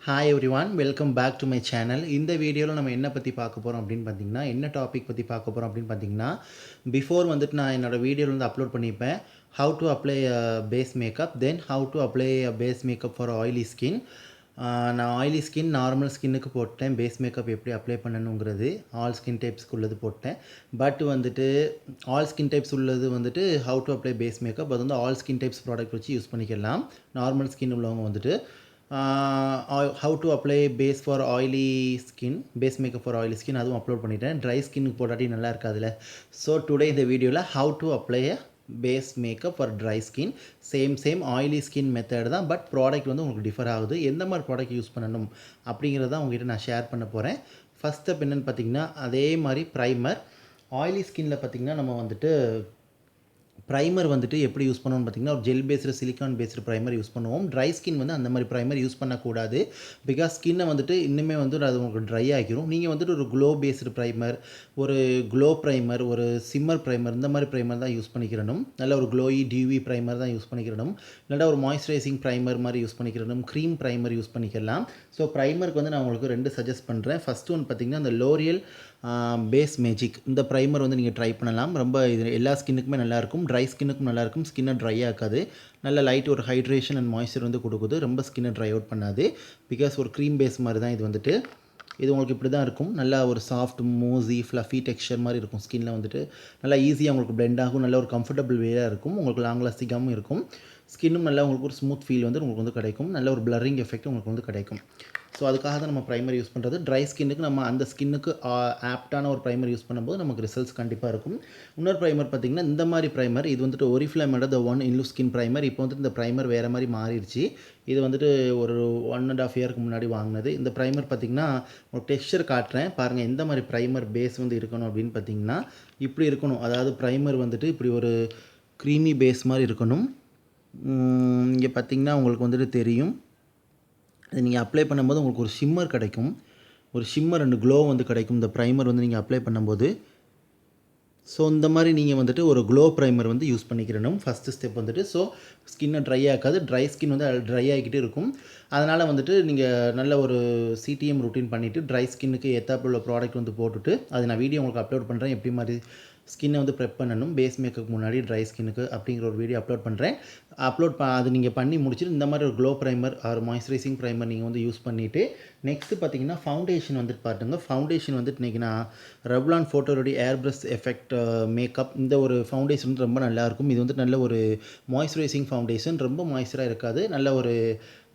Hi everyone, welcome back to my channel. இந்த வீடியோவில் நம்ம என்ன பற்றி பார்க்க போகிறோம் அப்படின்னு பார்த்தீங்கன்னா, என்ன டாபிக் பற்றி பார்க்க போகிறோம் அப்படின்னு பார்த்தீங்கன்னா, பிஃபோர் வந்துட்டு நான் என்னோடய வீடியோவில் வந்து அப்லோட் பண்ணியிருப்பேன். How to apply base makeup, then how to apply base makeup for oily skin. நான் ஆயிலி ஸ்கின், நார்மல் ஸ்கின்னுக்கு போட்டேன். பேஸ் மேக்கப் எப்படி அப்ளை பண்ணணுங்கிறது ஆல் ஸ்கின் டைப்ஸ்க்கு உள்ளது போட்டேன். பட் வந்துட்டு ஆல் ஸ்கின் டைப்ஸ் உள்ளது வந்துட்டு how to apply base makeup, அது வந்து ஆல் ஸ்கின் டைப்ஸ் ப்ராடக்ட் வச்சு யூஸ் பண்ணிக்கலாம். நார்மல் ஸ்கின் உள்ளவங்க வந்துட்டு how to apply base for oily skin, base makeup for oily skin அதுவும் அப்லோட் பண்ணிட்டேன். ட்ரை ஸ்கின்னுக்கு போட்டாட்டி நல்லா இருக்காதுல்ல. ஸோ டுடே இந்த வீடியோவில் how to apply base makeup for dry skin. Same oily skin method தான், பட் ப்ராடக்ட் வந்து உங்களுக்கு டிஃபர் ஆகுது. எந்த மாதிரி ப்ராடக்ட் யூஸ் பண்ணணும் அப்படிங்கிறத உங்ககிட்ட நான் ஷேர் பண்ண போகிறேன். ஃபஸ்ட் ஸ்டெப் என்னென்னு பார்த்தீங்கன்னா, அதே மாதிரி ப்ரைமர். ஆயிலி ஸ்கின்னில் பார்த்திங்கன்னா நம்ம வந்துட்டு ப்ரைமர் வந்துட்டு எப்படி யூஸ் பண்ணணும்னு பார்த்தீங்கன்னா, ஒரு gel based silicon based primer use பண்ணுவோம். ட்ரை ஸ்கின் வந்து அந்த மாதிரி ப்ரைமர் யூஸ் பண்ணக்கூடாது. பிகாஸ் ஸ்கின்னை வந்துட்டு இன்னுமே வந்து அது உங்களுக்கு ட்ரை ஆகிரும். நீங்கள் வந்துட்டு ஒரு க்ளோ பேஸ்டு ப்ரைமர், ஒரு க்ளோ ப்ரைமர், ஒரு சிம்மர் ப்ரைமர், இந்த மாதிரி ப்ரைமர் தான் யூஸ் பண்ணிக்கிறணும். நல்ல ஒரு க்ளோயி டியூவி ப்ரைமர் தான் யூஸ் பண்ணிக்கிறணும். இல்லைனா ஒரு மாய்ஸ்சரைசிங் ப்ரைமர் மாதிரி யூஸ் பண்ணிக்கிறணும். க்ரீம் ப்ரைமர் யூஸ் பண்ணிக்கலாம். ஸோ ப்ரைமருக்கு வந்து நான் உங்களுக்கு 2 சஜஸ்ட் பண்ணுறேன். ஃபஸ்ட்டு ஒன்று பார்த்தீங்கன்னா, அந்த லோரியல் பேஸ் மேஜிக், இந்த ப்ரைமர் வந்து நீங்கள் ட்ரை பண்ணலாம். ரொம்ப இது எல்லா ஸ்கின்னுக்குமே நல்லாயிருக்கும். ட்ரை ஸ்கின்னுக்கும் நல்லாயிருக்கும். ஸ்கின்னை ட்ரை ஆக்காது. நல்ல லைட் ஒரு ஹைட்ரேஷன் அண்ட் மாய்ஸ்சர் வந்து கொடுக்குது. ரொம்ப ஸ்கின்னை ட்ரை அவுட் பண்ணாது. பிகாஸ் ஒரு க்ரீம் பேஸ் மாதிரி தான் இது வந்துட்டு. இது உங்களுக்கு இப்படி தான் இருக்கும். நல்லா ஒரு சாஃப்ட் மூஸி ஃப்ளஃபி டெக்ஸ்சர் மாதிரி இருக்கும். ஸ்கின்னில் வந்துட்டு நல்லா ஈஸியாக உங்களுக்கு பிளெண்ட் ஆகும். நல்ல ஒரு கம்ஃபர்டபுள் வேயாக இருக்கும். உங்களுக்கு லாங் லாஸ்டிங்காகவும் இருக்கும். ஸ்கின்னும் நல்லா உங்களுக்கு ஒரு ஸ்மூத் ஃபீல் வந்து உங்களுக்கு வந்து கிடைக்கும். நல்ல ஒரு பிளரிங் எஃபெக்ட் உங்களுக்கு வந்து கிடைக்கும். ஸோ அதுக்காக தான் நம்ம ப்ரைமர் யூஸ் பண்ணுறது. ட்ரை ஸ்கின்னுக்கு நம்ம அந்த ஸ்கின்னுக்கு ஆப்டான ஒரு ப்ரைமர் யூஸ் பண்ணும்போது நமக்கு ரிசல்ட்ஸ் கண்டிப்பாக இருக்கும். இன்னொரு ப்ரைமர் பார்த்திங்கன்னா, இந்த மாதிரி ப்ரைமர், இது வந்துட்டு ஒரிஃப்ளேமோட த ஒன் இன்லூ ஸ்கின் ப்ரைமர். இப்போ வந்துட்டு இந்த ப்ரைமர் வேறு மாதிரி மாறிடுச்சு. இது வந்துட்டு ஒரு 1.5 இயருக்கு முன்னாடி வாங்கினது. இந்த ப்ரைமர் பார்த்திங்கன்னா, ஒரு டெக்ஸ்சர் காட்டுறேன் பாருங்கள். எந்த மாதிரி ப்ரைமர் பேஸ் வந்து இருக்கணும் அப்படின்னு பார்த்திங்கன்னா, இப்படி இருக்கணும். அதாவது ப்ரைமர் வந்துட்டு இப்படி ஒரு க்ரீமி பேஸ் மாதிரி இருக்கணும். இங்கே பார்த்திங்கன்னா உங்களுக்கு வந்துட்டு தெரியும். அது நீங்கள் அப்ளை பண்ணும்போது உங்களுக்கு ஒரு ஷிம்மர் கிடைக்கும். ஒரு ஷிம்மர் அண்ட் க்ளோ வந்து கிடைக்கும் இந்த ப்ரைமர் வந்து நீங்கள் அப்ளை பண்ணும்போது. ஸோ இந்த மாதிரி நீங்கள் வந்துட்டு ஒரு க்ளோ ப்ரைமர் வந்து யூஸ் பண்ணிக்கிறணும். ஃபஸ்ட்டு ஸ்டெப் வந்துட்டு. ஸோ ஸ்கின்னை ட்ரை ஆக்காது. ட்ரை ஸ்கின் வந்து ட்ரை ஆகிக்கிட்டே இருக்கும். அதனால் வந்துட்டு நீங்கள் நல்ல ஒரு சிடிஎம் ரூட்டீன் பண்ணிவிட்டு ட்ரை ஸ்கின்னுக்கு ஏற்றாப்புல உள்ள ப்ராடக்ட் வந்து போட்டுட்டு, அது நான் வீடியோ உங்களுக்கு அப்லோட் பண்ணுறேன். எப்படி மாதிரி ஸ்கின்னை வந்து ப்ரெப் பண்ணணும் பேஸ் மேக்கப் முன்னாடி ட்ரை ஸ்கின்னுக்கு அப்படிங்கிற ஒரு வீடியோ அப்லோட் பண்ணுறேன். அது நீங்கள் பண்ணி முடிச்சுட்டு இந்த மாதிரி ஒரு glow primer or moisturizing primer நீங்கள் வந்து யூஸ் பண்ணிவிட்டு, நெக்ஸ்ட்டு பார்த்தீங்கன்னா ஃபவுண்டேஷன் வந்துட்டு பாருங்கள். ஃபவுண்டேஷன் வந்துட்டு இன்றைக்கி நான் ரெவ்லான் ஃபோட்டோரோட ஏர் பிரஷ் எஃபெக்ட் மேக்கப், இந்த ஒரு ஃபவுண்டேஷன் வந்து ரொம்ப நல்லாயிருக்கும். இது வந்துட்டு நல்ல ஒரு மாய்ஸ்சரைசிங் ஃபவுண்டேஷன். ரொம்ப மாய்ஸ்சராக இருக்காது. நல்ல ஒரு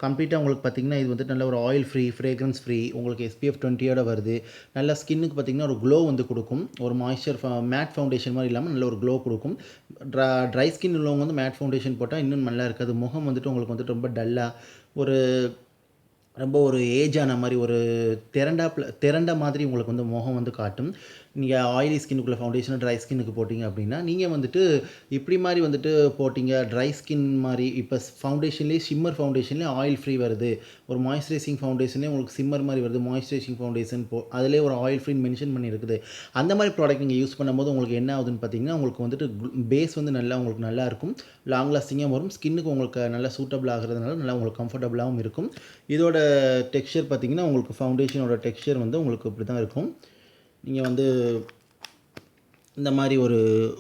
கம்ப்ளீட்டாக உங்களுக்கு பார்த்திங்கன்னா, இது வந்துட்டு நல்ல ஒரு ஆயில் ஃப்ரீ, ஃப்ரேக்ரன்ஸ் ஃப்ரீ, உங்களுக்கு SPF 20யோட வருது. நல்ல ஸ்கின்னுக்கு பார்த்திங்கன்னா ஒரு க்ளோ வந்து கொடுக்கும். ஒரு மாய்ஸ்சர் மேட் ஃபவுண்டேஷன் மாதிரி இல்லாமல் நல்ல ஒரு க்ளோ கொடுக்கும். ட்ரை ஸ்கின் உள்ளவங்க வந்து மேட் ஃபவுண்டேஷன் போட்டால் இன்னும் நல்லா இருக்காது. முகம் வந்துட்டு உங்களுக்கு வந்துட்டு ரொம்ப டல்லாக, ரொம்ப ஒரு ஏஜ் ஆன மாதிரி, ஒரு திரண்ட மாதிரி உங்களுக்கு வந்து முகம் வந்து காட்டும். நீங்கள் ஆயிலி ஸ்கின்னுக்குள்ள ஃபவுண்டேஷன் ட்ரை ஸ்கின்னுக்கு போட்டிங்க அப்படின்னா, நீங்கள் வந்துட்டு இப்படி மாதிரி வந்துட்டு போட்டிங்க ட்ரை ஸ்கின் மாதிரி. இப்போ ஃபவுண்டேஷன்லேயே ஷிம்மர் ஃபவுண்டேஷன்லேயே ஆயில் ஃப்ரீ வருது. ஒரு மாய்ஸ்சரைசிங் ஃபவுண்டேஷன்லேயே உங்களுக்கு ஷிம்மர் மாதிரி வருது. மாய்ஸ்சரைசிங் ஃபவுண்டேஷன் அதிலே ஒரு ஆயில் ஃப்ரீன்னு மென்ஷன் பண்ணியிருக்குது. அந்த மாதிரி ப்ராடக்ட் நீங்கள் யூஸ் பண்ணும்போது உங்களுக்கு என்ன ஆகுதுன்னு பார்த்தீங்கன்னா, உங்களுக்கு வந்துட்டு பேஸ் வந்து நல்லா உங்களுக்கு நல்லாயிருக்கும். லாங் லாஸ்டிங்காக வரும். ஸ்கின்னுக்கு உங்களுக்கு நல்லா சூட்டபிள் ஆகிறதுனால நல்லா உங்களுக்கு கம்ஃபர்டபுளாகவும் இருக்கும். இதோட டெக்ஸ்சர் பார்த்திங்கன்னா, உங்களுக்கு ஃபவுண்டேஷனோட டெக்ஸ்சர் வந்து உங்களுக்கு இப்படி தான் இருக்கும். நீங்கள் வந்து இந்த மாதிரி ஒரு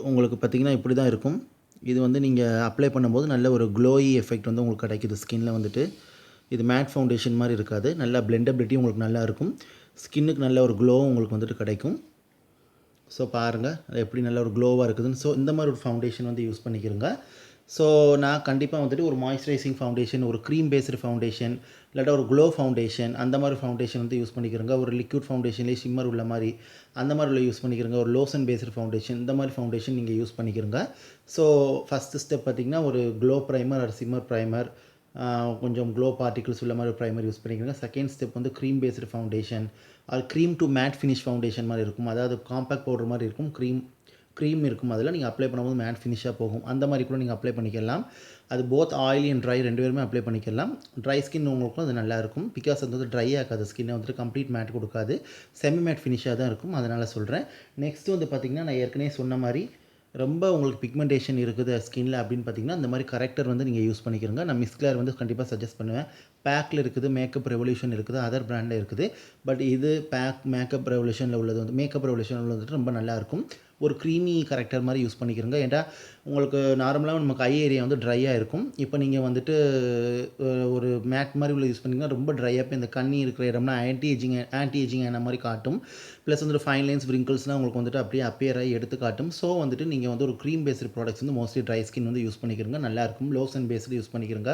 உங்களுக்கு பார்த்திங்கன்னா இப்படி தான் இருக்கும். இது வந்து நீங்கள் அப்ளை பண்ணும்போது நல்ல ஒரு க்ளோயி எஃபெக்ட் வந்து உங்களுக்கு கிடைக்குது ஸ்கின்னில் வந்துட்டு. இது மேட் ஃபவுண்டேஷன் மாதிரி இருக்காது. நல்லா பிளெண்டபிலிட்டி உங்களுக்கு நல்லா இருக்கும். ஸ்கின்னுக்கு நல்ல ஒரு க்ளோவும் உங்களுக்கு வந்துட்டு கிடைக்கும். ஸோ பாருங்கள் அது எப்படி நல்ல ஒரு க்ளோவாக இருக்குதுன்னு. ஸோ இந்த மாதிரி ஒரு ஃபவுண்டேஷன் வந்து யூஸ் பண்ணிக்கிறங்க. ஸோ நான் கண்டிப்பாக வந்துட்டு ஒரு மாய்ஸ்சரைசிங் ஃபவுண்டேஷன், ஒரு க்ரீம் பேஸ்டு ஃபவுண்டேஷன், இல்லாட்டா ஒரு க்ளோ ஃபவுண்டேஷன், அந்த மாதிரி ஃபவுண்டேஷன் வந்து யூஸ் பண்ணிக்கிறங்க. ஒரு லிக்விட் ஃபவுண்டேஷன்லேயே ஷிம்மர் உள்ள மாதிரி அந்த மாதிரி உள்ள யூஸ் பண்ணிக்கிறங்க. ஒரு லோஷன் பேஸ்டு ஃபவுண்டேஷன், இந்த மாதிரி ஃபவுண்டேஷன் நீங்கள் யூஸ் பண்ணிக்கிறங்க. ஸோ ஃபஸ்ட்டு ஸ்டெப் பார்த்திங்கன்னா, ஒரு க்ளோ ப்ரைமர் ஒரு சிம்மர் ப்ரைமர், கொஞ்சம் க்ளோ பார்ட்டிகிள்ஸ் உள்ள மாதிரி ப்ரைமர் யூஸ் பண்ணிக்கிறங்க. செகண்ட் ஸ்டெப் வந்து க்ரீம் பேஸ்டு ஃபவுண்டேஷன், அது cream to matte finish foundation மாதிரி இருக்கும். அதாவது காம்பேக்ட் பவுடர் மாதிரி இருக்கும். க்ரீம் இருக்கும். அதில் நீங்கள் அப்ளை பண்ணும்போது மேட் ஃபினிஷாக போகும். அந்த மாதிரி கூட நீங்கள் அப்ளை பண்ணிக்கலாம். அது போத் ஆயிலி அண்ட் ட்ரை 2 பேருமே அப்ளை பண்ணிக்கலாம். ட்ரை ஸ்கின் உங்களுக்கும் அது நல்லாயிருக்கும். பிகாஸ் அது வந்து ட்ரை ஆகாது. ஸ்கின்னை வந்துட்டு கம்ப்ளீட் மேட் கொடுக்காது. செமி மேட் ஃபினிஷாக தான் இருக்கும். அதனால் சொல்கிறேன். நெக்ஸ்ட்டு வந்து பார்த்திங்கன்னா, நான் ஏற்கனவே சொன்ன மாதிரி ரொம்ப உங்களுக்கு பிக்மெண்டேஷன் இருக்குது ஸ்கின்னில் அப்படின்னு பார்த்தீங்கன்னா, இந்த மாதிரி கரெக்டர் வந்து நீங்கள் யூஸ் பண்ணிக்கிறங்க. நான் மிஸ்க்ளேர் வந்து கண்டிப்பாக சஜஸ்ட் பண்ணுவேன். பேக்கில் இருக்குது, மேக்கப் ரெவல்யூஷன் இருக்குது, அதர் பிராண்டில் இருக்குது. பட் இது மேக்கப் ரெவல்யூஷனில் உள்ளது வந்து மேக்கப் ரெவல்யூஷனில் உள்ளது ரொம்ப நல்லாயிருக்கும். ஒரு க்ரீமி கரெக்டர் மாதிரி யூஸ் பண்ணிக்கிறங்க. ஏன்டா உங்களுக்கு நார்மலாக நமக்கு ஐ ஏரியா வந்து ட்ரையாக இருக்கும். இப்போ நீங்கள் வந்துட்டு ஒரு மேட் மாதிரி உள்ள யூஸ் பண்ணிங்கன்னா ரொம்ப ட்ரையாக போய் இந்த கண்ணி இருக்கிற இடம்னா ஆன்டி ஏஜிங் ஆன மாதிரி காட்டும். ப்ளஸ் வந்துட்டு ஃபைன் லைன்ஸ் விரிங்கிள்ஸ்லாம் உங்களுக்கு வந்துட்டு அப்படியே அப்பியர் ஆகி எடுத்து காட்டும். ஸோ வந்துட்டு நீங்கள் வந்து ஒரு க்ரீம் பேஸ்டு ப்ராடக்ட்ஸ் வந்து மோஸ்ட்லி ட்ரை ஸ்கின் வந்து யூஸ் பண்ணிக்கிறங்க. நல்லாயிருக்கும். லோஷன் பேஸ்டு யூஸ் பண்ணிக்கிறங்க.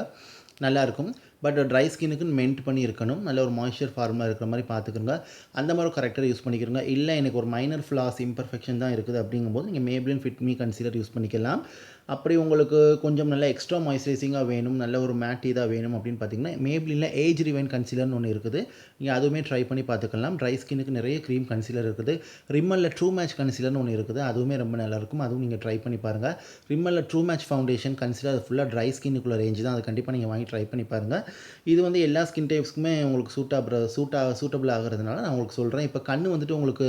நல்லாயிருக்கும். பட் ட்ரை ஸ்கின்னுக்கு மெயின்ட் பண்ணி இருக்கணும். நல்ல ஒரு மாய்ஸ்சர் ஃபார்மாக இருக்கிற மாதிரி பார்த்துக்கிறங்க. அந்த மாதிரி கரெக்டாக யூஸ் பண்ணிக்கிறங்க. இல்லை எனக்கு ஒரு மைனர் ஃப்ளாஸ் இம்பர்ஃபெக்ஷன் தான் இருக்குது அப்படிங்கும்போது நீங்கள் Maybelline fit me concealer use பண்ணிக்கலாம். அப்படி உங்களுக்கு கொஞ்சம் நல்ல எக்ஸ்ட்ரா மாய்ஸ்சரைசிங்காக வேணும், நல்ல ஒரு மேட் இதாக வேணும் அப்படின்னு பார்த்தீங்கன்னா மேப்ளினில் ஏஜ் ரிவைன் கன்சீலர்னு ஒன்று இருக்குது. நீங்கள் அதுவுமே ட்ரை பண்ணி பார்த்துக்கலாம். ட்ரை ஸ்கின்னுக்கு நிறைய க்ரீம் கன்சீலர் இருக்குது. ரிம்மலில் ட்ரூ மேட்ச் கன்சீலர்னு ஒன்று இருக்குது. அதுவுமே ரொம்ப நல்லாயிருக்கும். அதுவும் நீங்கள் ட்ரை பண்ணி பாருங்கள். ரிம்மலில் ட்ரூ மேட்ச் ஃபவுண்டேஷன் கன்சீலர் அது ஃபுல்லாக ட்ரை ஸ்கின்னுக்குள்ள ரேஞ்சு தான். அது கண்டிப்பாக நீங்கள் வாங்கி ட்ரை பண்ணி பாருங்கள். இது வந்து எல்லா ஸ்கின் டைப்ஸ்க்குமே உங்களுக்கு சூட்டபிள் ஆகிறதுனால நான் உங்களுக்கு சொல்கிறேன். இப்போ கண் வந்துட்டு உங்களுக்கு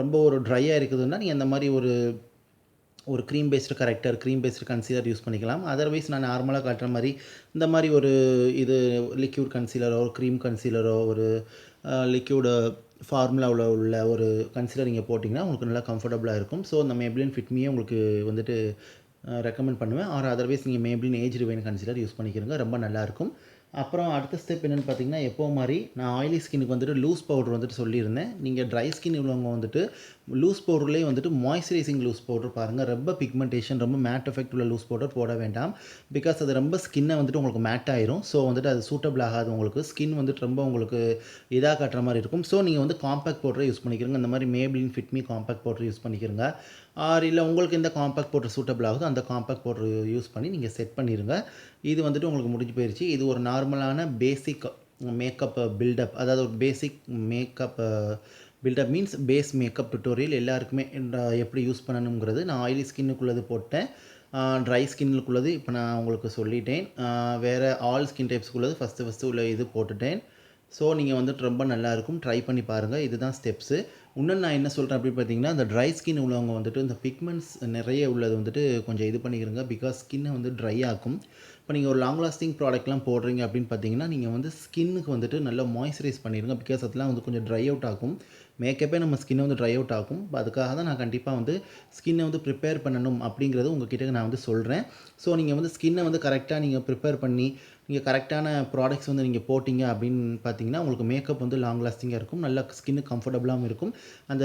ரொம்ப ஒரு ட்ரையாக இருக்குதுன்னா நீங்கள் அந்த மாதிரி ஒரு க்ரீம் பேஸ்டு கன்சீலர் யூஸ் பண்ணிக்கலாம். அதர்வைஸ் நான் நார்மலாக காட்டுற மாதிரி இந்த மாதிரி ஒரு இது லிக்யூட் கன்சீலரோ, ஒரு க்ரீம் கன்சீலரோ, ஒரு லிக்யூடு ஃபார்முலாவில் உள்ள ஒரு கன்சீலர் நீங்கள் போட்டிங்கன்னா உங்களுக்கு நல்லா கம்ஃபர்டபுளாக இருக்கும். ஸோ அந்த மேப்ளின் ஃபிட் மீயே உங்களுக்கு வந்துட்டு ரெக்கமெண்ட் பண்ணுவேன். ஆர் அதர்வைஸ் நீங்கள் மேப்ளின் ஏஜ் ரிவைன் கன்சீலர் யூஸ் பண்ணிக்கிறங்க. ரொம்ப நல்லாயிருக்கும். அப்புறம் அடுத்த ஸ்டெப் என்னென்னு பார்த்தீங்கன்னா, எப்போது மாதிரி நான் ஆயிலி ஸ்கின்னுக்கு வந்துட்டு லூஸ் பவுடர் வந்துட்டு சொல்லியிருந்தேன். நீங்கள் ட்ரை ஸ்கின் உள்ளவங்க வந்துட்டு லூஸ் பவுடர்லேயே வந்துட்டு மாய்ஸ்சரைசிங் லூஸ் பவுடர் பாருங்கள். ரொம்ப பிக்மெண்டேஷன், ரொம்ப மேட் எஃபெக்ட் உள்ள லூஸ் பவுடர் போட வேண்டாம். பிகாஸ் அது ரொம்ப ஸ்கின்னை வந்துட்டு உங்களுக்கு மேட் ஆயிரும். ஸோ வந்துட்டு அது சூட்டபிள் ஆகாது. உங்களுக்கு ஸ்கின் வந்துட்டு ரொம்ப உங்களுக்கு இதாக காட்டுற மாதிரி இருக்கும். ஸோ நீங்கள் வந்து காம்பேக்ட் பவுடரை யூஸ் பண்ணிக்கிறங்க. இந்த மாதிரி Maybelline fit me compact powder use பண்ணிக்கிறங்க. ஆர் இல்லை உங்களுக்கு எந்த காம்பேக்ட் பவுடர் சூட்டபிள் ஆகுதோ அந்த காம்பேக்ட் பவுடர் யூஸ் பண்ணி நீங்கள் செட் பண்ணிடுங்க. இது வந்துட்டு உங்களுக்கு முடிஞ்சு போயிடுச்சு. இது ஒரு நார்மலான பேசிக் மேக்கப் பில்டப், அதாவது ஒரு basic makeup buildup means base makeup tutorial எல்லாருக்குமே எப்படி யூஸ் பண்ணணுங்கிறது. நான் ஆயிலி ஸ்கின்னுக்குள்ளது போட்டேன், ட்ரை ஸ்கின்னுக்குள்ளது இப்போ நான் உங்களுக்கு சொல்லிட்டேன். வேறு ஆல் ஸ்கின் டைப்ஸுக்குள்ளது ஃபஸ்ட்டு உள்ள இது போட்டுட்டேன். ஸோ நீங்கள் வந்துட்டு ரொம்ப நல்லாயிருக்கும். ட்ரை பண்ணி பாருங்கள். இதுதான் ஸ்டெப்ஸு. இன்னும் நான் என்ன சொல்கிறேன் அப்படின்னு பார்த்தீங்கன்னா, இந்த ட்ரை ஸ்கின் உள்ளவங்க வந்துட்டு இந்த பிக்மெண்ட்ஸ் நிறைய உள்ளது வந்துட்டு கொஞ்சம் இது பண்ணிக்கிறங்க. பிகாஸ் ஸ்கின்னை வந்து ட்ரை ஆக்கும். இப்போ நீங்கள் ஒரு லாங் லாஸ்டிங் ப்ராடக்ட்லாம் போடுறீங்க அப்படின்னு பார்த்தீங்கன்னா, நீங்கள் வந்து ஸ்கின்னுக்கு வந்துட்டு நல்லா மாய்ஸ்சரைஸ் பண்ணிடுங்க. பிகாஸ் அதெல்லாம் வந்து கொஞ்சம் ட்ரை அவுட் ஆகும். மேக்கப்பே நம்ம ஸ்கின்னை வந்து ட்ரை அவுட் ஆகும். அதுக்காக தான் நான் கண்டிப்பாக வந்து ஸ்கின்னை வந்து ப்ரிப்பேர் பண்ணணும் அப்படிங்கிறது உங்ககிட்ட நான் வந்து சொல்கிறேன். ஸோ நீங்கள் வந்து ஸ்கின்னை வந்து கரெக்டாக நீங்கள் ப்ரிப்பேர் பண்ணி நீங்கள் கரெக்டான ப்ராடக்ட்ஸ் வந்து நீங்கள் போட்டிங்க அப்படின்னு பார்த்தீங்கன்னா, உங்களுக்கு மேக்கப் வந்து லாங் லாஸ்டிங்காக இருக்கும். நல்லா ஸ்கின்னுக்கு கம்ஃபர்டபுளாகவும் இருக்கும். அந்த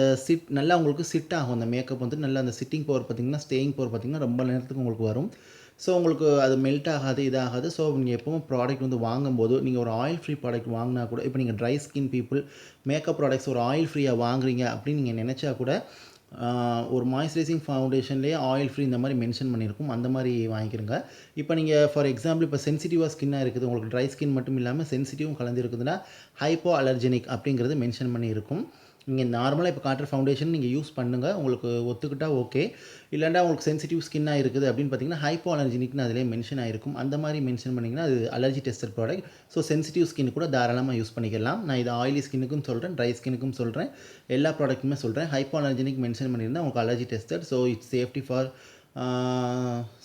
நல்லா உங்களுக்கு சிட் ஆகும். அந்த மேக்கப் வந்து நல்லா அந்த சிட்டிங் பவர் பார்த்தீங்கன்னா, ஸ்டேயிங் பவர் பார்த்தீங்கன்னா ரொம்ப நேரத்துக்கு உங்களுக்கு வரும். ஸோ உங்களுக்கு அது மெல்ட் ஆகாது, இதாகாது. ஸோ நீங்கள் எப்பவும் ப்ராடக்ட் வந்து வாங்கும்போது நீங்கள் ஒரு ஆயில் ஃப்ரீ ப்ராடக்ட் வாங்கினா கூட, இப்போ நீங்கள் dry skin people makeup products ஒரு ஆயில் ஃப்ரீயாக வாங்குறீங்க அப்படின்னு நீங்கள் நினச்சா கூட ஒரு மாய்ஸ்சரைசிங் ஃபவுண்டேஷன்லேயே ஆயில் ஃப்ரீ இந்த மாதிரி மென்ஷன் பண்ணியிருக்கும். அந்த மாதிரி வாங்கிக்கிறங்க. இப்போ நீங்கள் ஃபார் எக்ஸாம்பிள் இப்போ சென்சிட்டிவாக ஸ்கின்னாக இருக்குது, உங்களுக்கு ட்ரை ஸ்கின் மட்டும் இல்லாமல் சென்சிட்டிவும் கலந்து இருக்குதுன்னா ஹைப்போ அலர்ஜெனிக் அப்படிங்கிறது மென்ஷன் பண்ணியிருக்கும். நீங்கள் நார்மலாக இப்போ காட்டுற ஃபவுண்டேஷன் நீங்கள் யூஸ் பண்ணுங்கள். உங்களுக்கு ஒத்துக்கிட்டால் ஓகே. இல்லைன்னா உங்களுக்கு சென்சிட்டிவ் ஸ்கின்னாக இருக்குது அப்படின்னு பார்த்தீங்கன்னா ஹைப்போ அலர்ஜெனிக்னு அதிலே மென்ஷன் ஆகிருக்கும். அந்த மாதிரி மென்ஷன் பண்ணிங்கன்னா அது allergy tested product. So sensitive skin கூட தாராளமாக யூஸ் பண்ணிக்கலாம். நான் இது ஆயிலி ஸ்கின்னுக்கும் சொல்கிறேன், ட்ரை ஸ்கின்னுக்கும் சொல்கிறேன், எல்லா ப்ராடக்ட்டுமே சொல்கிறேன். ஹைப்போ அலர்ஜெனிக் மென்ஷன் பண்ணியிருந்தால் உங்களுக்கு allergy tested. So it's safety for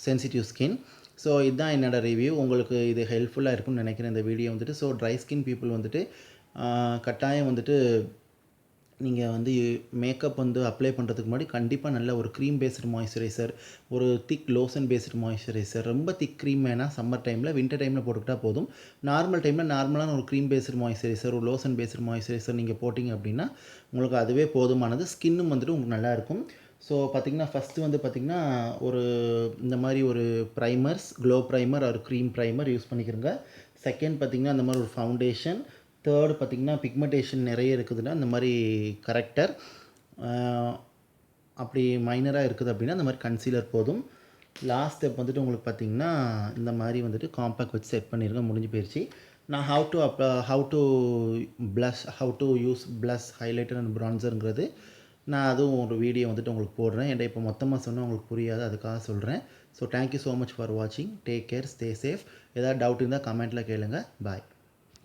sensitive skin. So இதுதான் என்னோடய ரிவ்யூ. உங்களுக்கு இது ஹெல்ப்ஃபுல்லாக இருக்கும்னு நினைக்கிறேன் இந்த வீடியோ வந்துட்டு. ஸோ ட்ரை ஸ்கின் பீப்புள் வந்துட்டு கட்டாயம் வந்துட்டு நீங்கள் வந்து மேக்கப் வந்து அப்ளை பண்ணுறதுக்கு முன்னாடி கண்டிப்பாக நல்ல ஒரு க்ரீம் பேஸ்டு மாய்ஸ்சரைசர், ஒரு திக் லோஷன் பேஸ்டு மாய்ஸ்சரைசர், ரொம்ப திக் க்ரீம் வேணால் சம்மர் டைமில், வின்டர் டைமில் போட்டுக்கிட்டால் போதும். நார்மல் டைமில் நார்மலான ஒரு க்ரீம் பேஸ்டு மாய்ஸ்சரைசர், ஒரு லோஷன் பேஸ்டு மாய்ஸ்சரைசர் நீங்கள் போட்டிங்க அப்படின்னா உங்களுக்கு அதுவே போதுமானது. ஸ்கின்னும் வந்துட்டு உங்களுக்கு நல்லாயிருக்கும். ஸோ பார்த்திங்கன்னா ஃபஸ்ட்டு வந்து பார்த்திங்கன்னா ஒரு இந்த மாதிரி ஒரு ப்ரைமர்ஸ், க்ளோ ப்ரைமர் ஒரு க்ரீம் ப்ரைமர் யூஸ் பண்ணிக்கிறங்க. செகண்ட் பார்த்திங்கன்னா அந்த மாதிரி ஒரு ஃபவுண்டேஷன். தேர்டு பார்த்திங்கன்னா பிக்மெண்டேஷன் நிறைய இருக்குதுன்னா இந்த மாதிரி கரெக்டர், அப்படி மைனராக இருக்குது அப்படின்னா இந்த மாதிரி கன்சீலர் போதும். லாஸ்ட் ஸ்டெப் வந்துட்டு உங்களுக்கு பார்த்திங்கன்னா இந்த மாதிரி வந்துட்டு காம்பேக்ட் வச்சு செட் பண்ணிடுங்க. முடிஞ்சு போயிடுச்சு. நான் how to use blush, highlighter and ப்ரான்சருங்கிறது நான் அதுவும் ஒரு வீடியோ வந்துட்டு உங்களுக்கு போடுறேன். என்கிட்ட இப்போ மொத்தமாக சொன்னால் உங்களுக்கு புரியாது, அதுக்காக சொல்கிறேன். So thank you so much for வாட்சிங். Take care, stay safe. ஏதாவது டவுட் இருந்தால் கமெண்ட்டில் கேளுங்கள். பாய்.